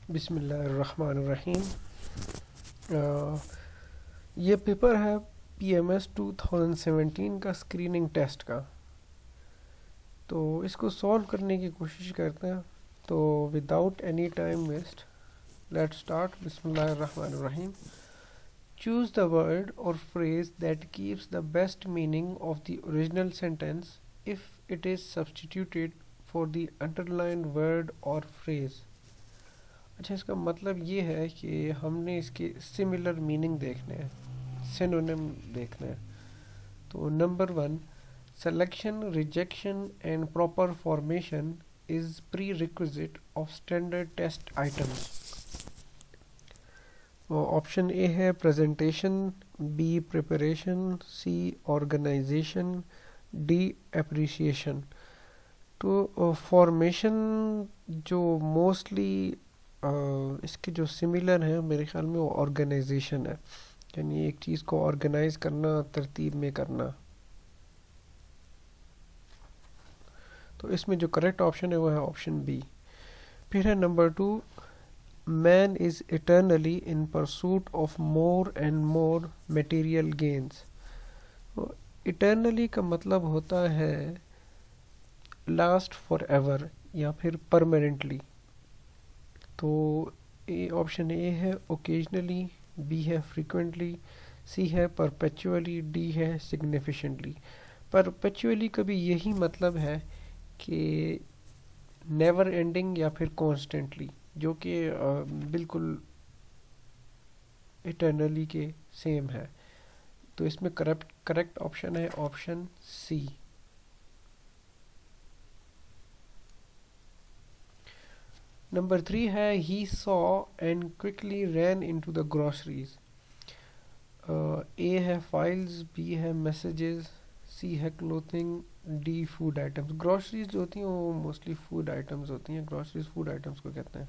بسم اللہ الرحمن الرحیم۔ یہ پیپر ہے پی ایم ایس 2017 کا اسکریننگ ٹیسٹ کا، تو اس کو سولو کرنے کی کوشش کرتے ہیں۔ تو without any time waste let start. بسم اللہ الرحمن الرحیم۔ Choose the word or phrase that keeps the best meaning of the original sentence if it is substituted for the underlined word or phrase۔ اچھا، اس کا مطلب یہ ہے کہ ہم نے اس کے سملر میننگ دیکھنے ہیں، سینونیم دیکھنا ہے۔ تو number 1، selection, rejection and proper formation is prerequisite of standard test items. Option A ہے presentation, B preparation, C organization, D appreciation. تو فارمیشن جو موسٹلی اس کے جو سملر ہیں میرے خیال میں وہ آرگنائزیشن ہے، یعنی ایک چیز کو آرگنائز کرنا، ترتیب میں کرنا۔ تو اس میں جو کریکٹ آپشن ہے وہ ہے آپشن بی۔ پھر ہے number 2، man is eternally in pursuit of more and more material gains. Eternally کا مطلب ہوتا ہے لاسٹ فار ایور یا پھر پرماننٹلی۔ تو آپشن اے ہے اوکیجنلی، بی ہے فریکوینٹلی، سی ہے پرپیچولی، ڈی ہے سگنیفیشنٹلی۔ پرپیچولی کا بھی یہی مطلب ہے کہ نیور اینڈنگ یا پھر کانسٹنٹلی، جو کہ بالکل ایٹرنلی کے سیم ہے۔ تو اس میں کریکٹ آپشن ہے آپشن سی۔ نمبر 3 ہے he saw and quickly ran into the groceries۔ اے ہے فائلز، بی ہے میسیجز، سی ہے clothing, D food items. Groceries جو ہوتی ہیں وہ موسٹلی فوڈ آئٹمس ہوتی ہیں، گروسریز فوڈ آئٹمس کو کہتے ہیں۔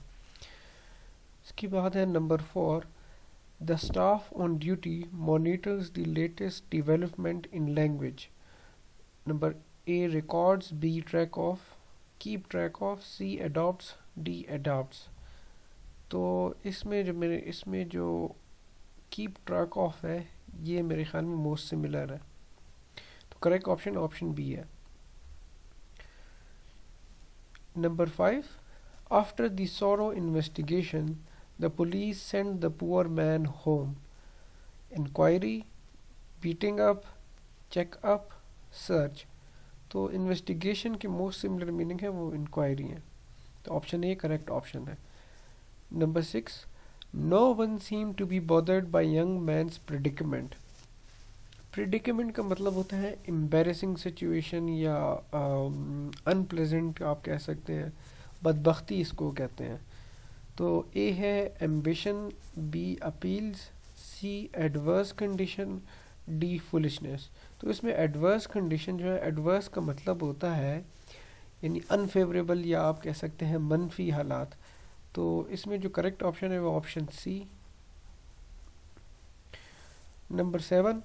اس کی بات ہے number 4، the staff on duty monitors the latest development in language۔ Number A records، B track of، keep track of، C adopts، D adapts۔ تو اس میں جو کیپ ٹریک آف ہے یہ میرے خیال میں موسٹ سملر ہے، تو کریکٹ آپشن آپشن بی ہے۔ Number 5، after the thorough investigation the police send the poor man home. Inquiry, beating up, check up, search. تو انویسٹیگیشن کے موسٹ سملر میننگ ہے وہ انکوائری ہے، تو آپشن اے کریکٹ آپشن ہے۔ Number 6، no one seem to be bothered by young man's predicament. Predicament کا مطلب ہوتا ہے امبیرسنگ سچویشن یا انپلیزنٹ آپ کہہ سکتے ہیں، بدبختی اس کو کہتے ہیں۔ تو اے ہے ambition, B appeals, C adverse condition, D foolishness. تو اس میں ایڈورس کنڈیشن جو ہے، ایڈورس کا مطلب ہوتا ہے یعنی انفیوریبل یا آپ کہہ سکتے ہیں منفی حالات۔ تو اس میں جو کریکٹ آپشن ہے وہ option C. Number 7،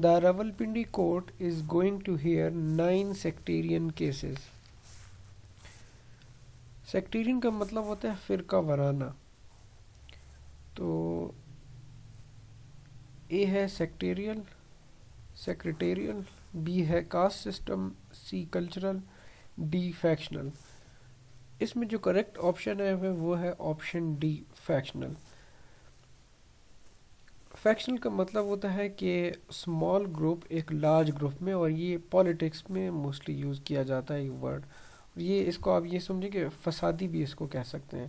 the Rawalpindi court is going to hear 9 sectarian cases. Sectarian کا مطلب ہوتا ہے فرقہ وارانہ۔ تو اے ہے سیکٹیریل، سیکریٹیریل، بی ہے caste system, C cultural, D factional. اس میں جو کریکٹ آپشن ہے وہ ہے آپشن ڈی فیکشنل۔ فیکشنل کا مطلب ہوتا ہے کہ اسمال گروپ ایک لارج گروپ میں، اور یہ پالیٹکس میں موسٹلی یوز کیا جاتا ہے یہ ورڈ۔ یہ اس کو آپ یہ سمجھیں کہ فسادی بھی اس کو کہہ سکتے ہیں۔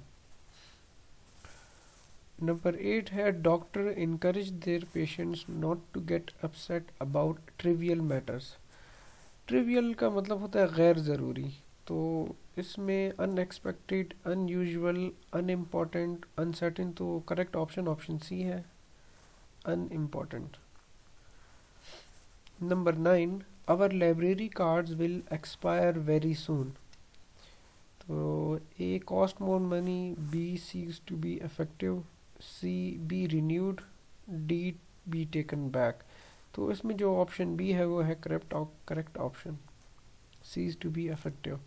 نمبر 8 ہے doctor encourage their patients not to get upset about trivial matters. Trivial کا مطلب ہوتا ہے غیر ضروری، تو اس میں unexpected, unusual, unimportant, uncertain. تو کریکٹ آپشن آپشن سی ہے، unimportant. Number 9، our library cards will expire very soon۔ تو A cost more money، B cease to be effective، C be renewed، D be taken back۔ تو اس میں جو option B ہے وہ ہے correct option, cease to be effective۔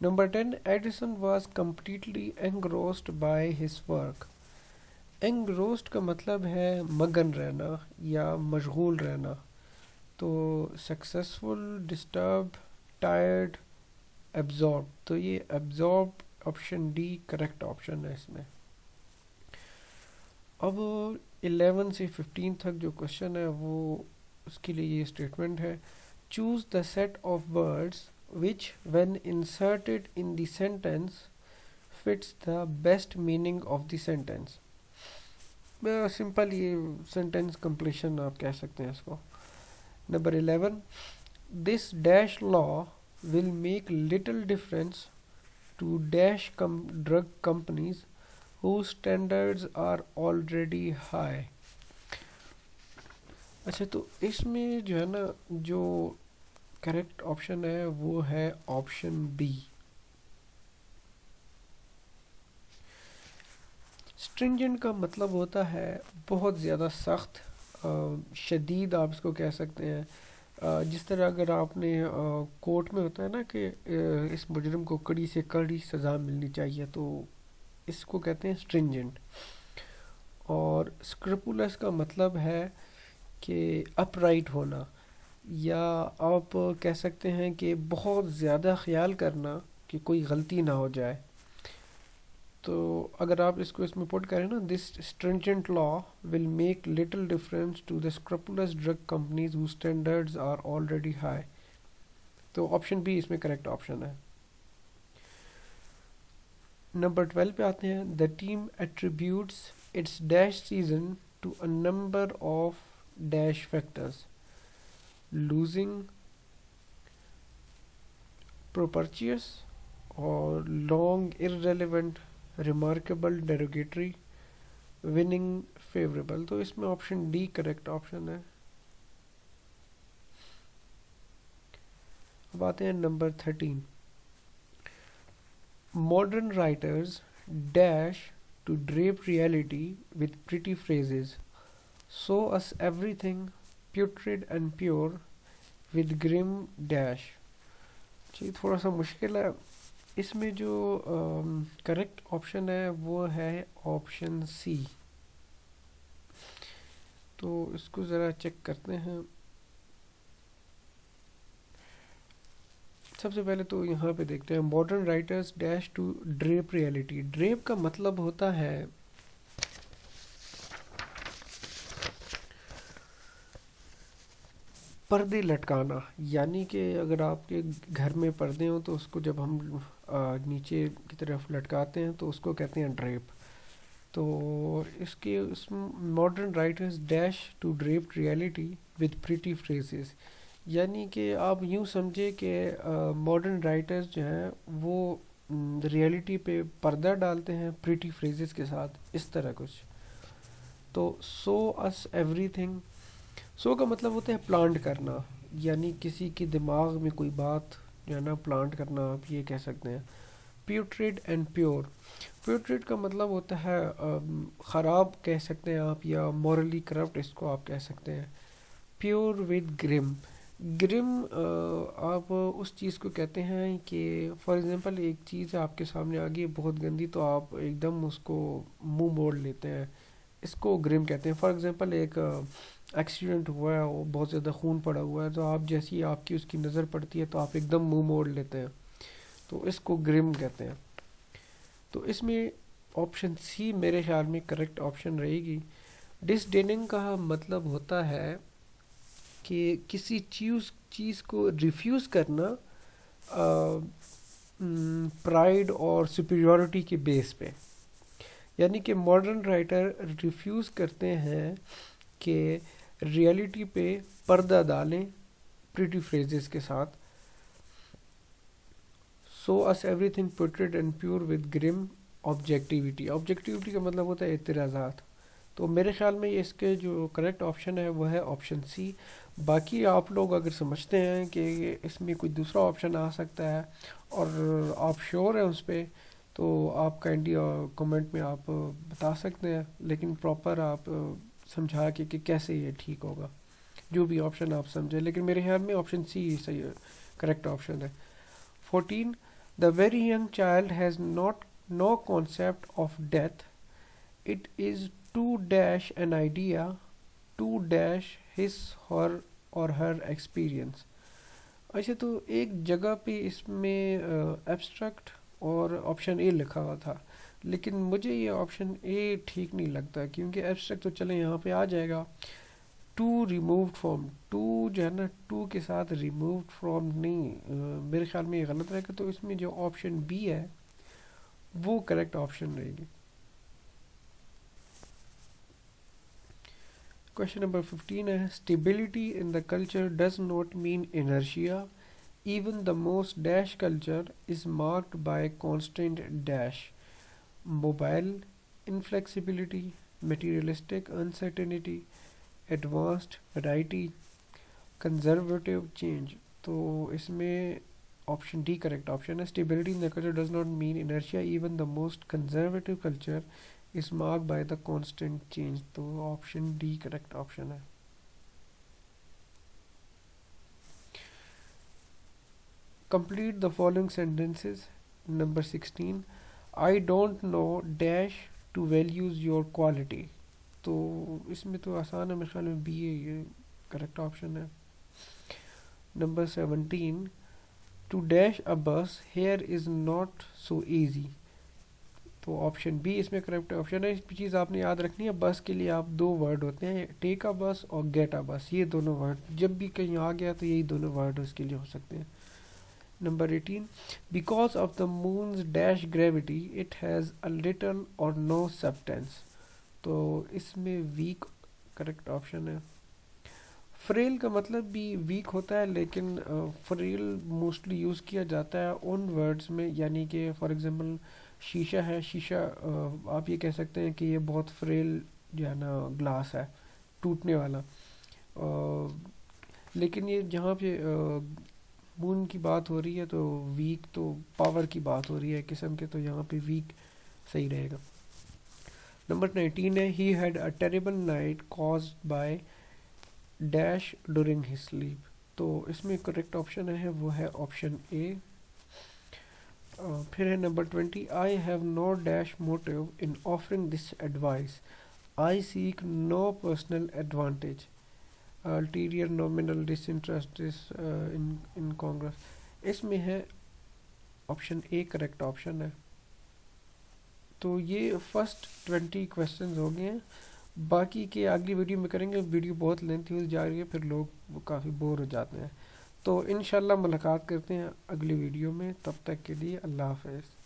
Number 10 Edison was completely engrossed by his work. engrossed کا مطلب ہے مگن رہنا یا مشغول رہنا. تو سکسیزفل، ڈسٹربڈ، ٹائرڈ، ایبزارب. تو یہ absorb option D correct option ہے اس میں. اب 11 سے 15 تک جو کوشچن ہے وہ اس کے لیے یہ اسٹیٹمنٹ ہے. Choose the set of words which when inserted in the sentence fits the best meaning of the sentence. Simple یہ سینٹینس کمپلیشن آپ کہہ سکتے ہیں اس کو. Number 11 this dash law will make little difference to dash drug companies whose standards are already high. اچھا تو اس میں جو ہے نا جو کریکٹ آپشن ہے وہ ہے آپشن بی. اسٹرنجنٹ کا مطلب ہوتا ہے بہت زیادہ سخت، شدید آپ اس کو کہہ سکتے ہیں. جس طرح اگر آپ نے کورٹ میں ہوتا ہے نا کہ اس مجرم کو کڑی سے کڑی سزا ملنی چاہیے، تو اس کو کہتے ہیں اسٹرنجنٹ. اور اسکرپولس کا مطلب ہے کہ اپ رائٹ ہونا، یا آپ کہہ سکتے ہیں کہ بہت زیادہ خیال کرنا کہ کوئی غلطی نہ ہو جائے. تو اگر آپ اس کو اس میں پٹ کریں نا، this stringent law will make little difference to the scrupulous drug companies who standards are already high. تو آپشن بی اس میں کریکٹ آپشن ہے. نمبر 12 پہ آتے ہیں. The team attributes its dash season to a number of dash factors. Losing, propitious اور long irrelevant، remarkable derogatory, winning favourable. تو اس میں آپشن ڈی کریکٹ آپشن ہے. اب آتے ہیں number 13. Modern writers dash to drape reality with pretty phrases. show us everything putrid and pure with grim dash. یہ تھوڑا سا مشکل ہے. اس میں جو کریکٹ آپشن ہے وہ ہے آپشن سی. تو اس کو ذرا چیک کرتے ہیں. سب سے پہلے تو یہاں پہ دیکھتے ہیں modern writers dash to drape reality. Drape کا مطلب ہوتا ہے پردے لٹکانا. یعنی کہ اگر آپ کے گھر میں پردے ہوں تو اس کو جب ہم نیچے کی طرف لٹکاتے ہیں تو اس کو کہتے ہیں ڈریپ. تو اس modern writers dash to drape reality with pretty phrases. یعنی کہ آپ یوں سمجھے کہ ماڈرن رائٹرز جو ہیں وہ ریئلٹی پہ پردہ ڈالتے ہیں پریٹی فریزز کے ساتھ، اس طرح کچھ. تو سو اس ایوری تھنگ. سو کا مطلب ہوتا ہے پلانٹ کرنا، یعنی کسی کے دماغ میں کوئی بات جو ہے نا پلانٹ کرنا، آپ یہ کہہ سکتے ہیں. پیوٹریڈ اینڈ پیور. پیوٹریڈ کا مطلب ہوتا ہے خراب کہہ سکتے ہیں آپ، یا مورلی کرپٹ اس کو آپ کہہ سکتے ہیں. پیور ود گرم. گرم آپ اس چیز کو کہتے ہیں کہ فار ایگزامپل ایک چیز آپ کے سامنے آ گئی بہت گندی، تو آپ ایک دم اس کو منہ موڑ لیتے ہیں، اس کو گرم کہتے ہیں. فار ایگزامپل ایک ایکسیڈنٹ ہوا ہے، وہ بہت زیادہ خون پڑا ہوا ہے، تو آپ جیسی آپ کی اس کی نظر پڑتی ہے تو آپ ایک دم منہ موڑ لیتے ہیں، تو اس کو گرم کہتے ہیں. تو اس میں آپشن سی میرے خیال میں کریکٹ آپشن رہے گی. ڈسڈیننگ کا مطلب ہوتا ہے کہ کسی چیز کو ریفیوز کرنا پرائیڈ اور سپیریورٹی کے بیس پہ. یعنی کہ ماڈرن رائٹر ریفیوز کرتے ہیں کہ ریئلٹی پہ پردہ ڈالیں پریٹی فریزز کے ساتھ. So as everything portrait and pure with grim objectivity. Objectivity کا مطلب ہوتا ہے اعتراضات. تو میرے خیال میں اس کے جو کریکٹ آپشن ہے وہ ہے آپشن سی. باقی آپ لوگ اگر سمجھتے ہیں کہ اس میں کوئی دوسرا آپشن آ سکتا ہے اور آپ شیور ہیں اس پہ، تو آپ کائنڈلی کمنٹ میں آپ بتا سکتے ہیں، لیکن پراپر آپ سمجھا کہ کیسے یہ ٹھیک ہوگا، جو بھی آپشن آپ سمجھیں. لیکن میرے خیال میں آپشن سی صحیح کریکٹ آپشن ہے. 14 The very young child has no concept of death. It is to dash an idea, to dash his her or her experience. اچھا تو ایک جگہ پہ اس میں ایبسٹریکٹ اور آپشن اے لکھا ہوا تھا، لیکن مجھے یہ آپشن اے ٹھیک نہیں لگتا، کیونکہ ایبسٹریکٹ تو چلیں یہاں پہ آ جائے گا، ٹو ریمووڈ فرام، ٹو جو ہے نا ٹو کے ساتھ ریمووڈ فرام نہیں، میرے خیال میں یہ غلط رہے گا، تو اس میں جو آپشن بی ہے وہ کریکٹ آپشن رہے گی۔ Question number 15 ہے stability in the culture does not mean inertia. Even the most dash culture is marked by constant dash. Mobile inflexibility, materialistic uncertainty, advanced variety, conservative change. تو اس میں option D correct option ہے۔ Stability in the culture does not mean inertia. Even the most conservative culture is marked by the constant change. تو option D correct option ہے۔ Complete the following sentences. Number 16. I don't know dash to values your quality. تو اس میں تو آسان ہے، میرے خیال میں بی ہے، یہ کریکٹ آپشن ہے۔ Number 17. To dash a bus here is not so easy. تو آپشن بی اس میں کریکٹ آپشن ہے۔ اس چیز آپ نے یاد رکھنی ہے، بس کے لیے آپ دو ورڈ ہوتے ہیں، ٹیک اے بس اور گیٹ اے بس، یہ دونوں ورڈ جب بھی کہیں آ گیا تو یہی دونوں ورڈ اس کے لیے ہو سکتے ہیں۔ Number 18. Because of the moon's dash gravity it has a little or no substance. تو اس میں ویک کریکٹ آپشن ہے۔ فریل کا مطلب بھی ویک ہوتا ہے، لیکن فریل موسٹلی یوز کیا جاتا ہے ان ورڈز میں، یعنی کہ فار ایگزامپل شیشہ ہے، شیشہ آپ یہ کہہ سکتے ہیں کہ یہ بہت فریل جو ہے نا گلاس ہے، ٹوٹنے والا، لیکن یہ جہاں پہ مون کی بات ہو رہی ہے تو ویک تو پاور کی بات ہو رہی ہے قسم کے، تو یہاں پہ ویک صحیح رہے گا۔ نمبر 19 ہے he had a terrible night caused by dash during his sleep. تو اس میں کریکٹ آپشن ہے وہ ہے آپشن اے۔ پھر ہے number 20. I have no dash motive in offering this advice. I seek no personal advantage. Ulterior nominal disinterest is incongruous. اس میں ہے آپشن اے کریکٹ آپشن ہے۔ تو یہ فرسٹ 20 کویسچنز ہو گئے ہیں، باقی کے اگلی ویڈیو میں کریں گے، ویڈیو بہت لینتھی ہوتی جا رہی ہے، پھر لوگ کافی بور ہو جاتے ہیں، تو انشاءاللہ ملاقات کرتے ہیں اگلی ویڈیو میں، تب تک کے لیے اللہ حافظ۔